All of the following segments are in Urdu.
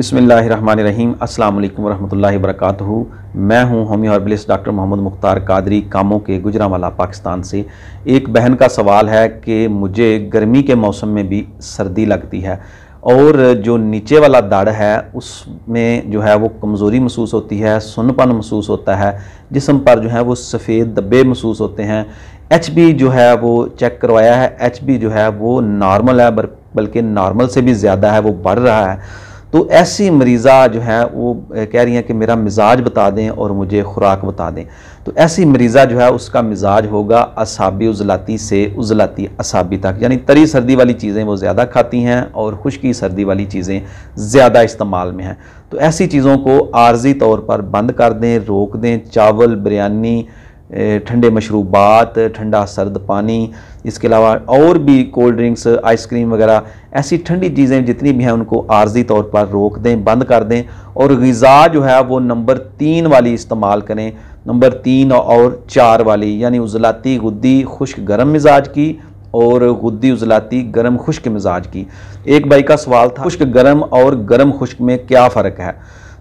بسم اللہ الرحمن الرحیم۔ السلام علیکم ورحمۃ اللہ وبرکاتہ۔ میں ہوں ہومیو ہربلسٹ ڈاکٹر محمد مختار قادری، کاموں کے گجرانوالہ پاکستان سے۔ ایک بہن کا سوال ہے کہ مجھے گرمی کے موسم میں بھی سردی لگتی ہے اور جو نیچے والا دڑ ہے اس میں جو ہے وہ کمزوری محسوس ہوتی ہے، سن پن محسوس ہوتا ہے، جسم پر جو ہے وہ سفید دبے محسوس ہوتے ہیں۔ ایچ بی جو ہے وہ چیک کروایا ہے، ایچ بی جو ہے وہ نارمل ہے، بلکہ نارمل سے بھی زیادہ ہے، وہ بڑھ رہا ہے۔ تو ایسی مریضہ جو ہے وہ کہہ رہی ہیں کہ میرا مزاج بتا دیں اور مجھے خوراک بتا دیں۔ تو ایسی مریضہ جو ہے اس کا مزاج ہوگا اعصابی عضلاتی سے عضلاتی اعصابی تک، یعنی تری سردی والی چیزیں وہ زیادہ کھاتی ہیں اور خشکی سردی والی چیزیں زیادہ استعمال میں ہیں۔ تو ایسی چیزوں کو عارضی طور پر بند کر دیں، روک دیں۔ چاول، بریانی، ٹھنڈے مشروبات، ٹھنڈا سرد پانی، اس کے علاوہ اور بھی کولڈ ڈرنکس، آئس کریم وغیرہ، ایسی ٹھنڈی چیزیں جتنی بھی ہیں ان کو عارضی طور پر روک دیں، بند کر دیں۔ اور غذا جو ہے وہ نمبر 3 والی استعمال کریں، نمبر 3 اور 4 والی، یعنی عضلاتی غدی خشک گرم مزاج کی اور غدی عضلاتی گرم خشک مزاج کی۔ ایک بھائی کا سوال تھا خشک گرم اور گرم خشک میں کیا فرق ہے؟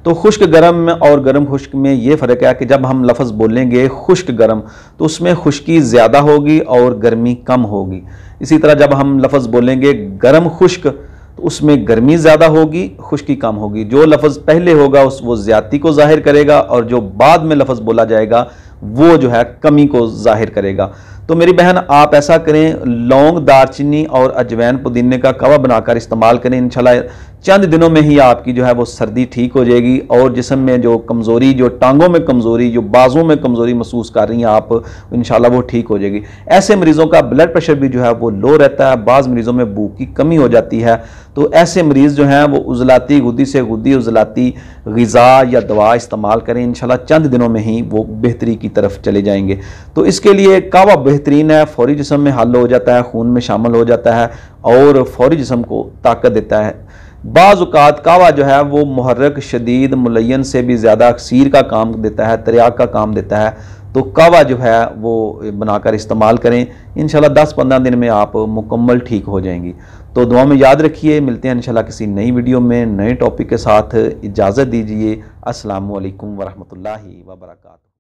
تو خشک گرم اور گرم خشک میں یہ فرق ہے کہ جب ہم لفظ بولیں گے خشک گرم تو اس میں خشکی زیادہ ہوگی اور گرمی کم ہوگی۔ اسی طرح جب ہم لفظ بولیں گے گرم خشک تو اس میں گرمی زیادہ ہوگی، خشکی کم ہوگی۔ جو لفظ پہلے ہوگا وہ زیادتی کو ظاہر کرے گا اور جو بعد میں لفظ بولا جائے گا وہ جو ہے کمی کو ظاہر کرے گا۔ تو میری بہن آپ ایسا کریں، لونگ، دار چینی اور اجوین پودینے کا قہوہ بنا کر استعمال کریں۔ انشاءاللہ چند دنوں میں ہی آپ کی جو ہے وہ سردی ٹھیک ہو جائے گی اور جسم میں جو کمزوری، جو ٹانگوں میں کمزوری، جو بازوں میں کمزوری محسوس کر رہی ہیں آپ، انشاءاللہ وہ ٹھیک ہو جائے گی۔ ایسے مریضوں کا بلڈ پریشر بھی جو ہے وہ لو رہتا ہے، بعض مریضوں میں بھوک کی کمی ہو جاتی ہے۔ تو ایسے مریض جو ہیں وہ عضلاتی غدی سے غدی عضلاتی غذا یا دوا استعمال کریں، انشاءاللہ چند دنوں میں ہی وہ بہتری کی طرف چلے جائیں گے۔ تو اس کے لیے قہوہ بہترین ہے، فوری جسم میں حل ہو جاتا ہے، خون میں شامل ہو جاتا ہے اور فوری جسم کو طاقت دیتا ہے۔ بعض اوقات قہوہ جو ہے وہ محرک شدید ملین سے بھی زیادہ اکسیر کا کام دیتا ہے، تریاق کا کام دیتا ہے۔ تو قہوہ جو ہے وہ بنا کر استعمال کریں، انشاءاللہ 10-15 دن میں آپ مکمل ٹھیک ہو جائیں گی۔ تو دعا میں یاد رکھیے، ملتے ہیں انشاءاللہ کسی نئی ویڈیو میں نئے ٹاپک کے ساتھ۔ اجازت دیجیے، السلام علیکم ورحمۃ اللہ وبرکاتہ۔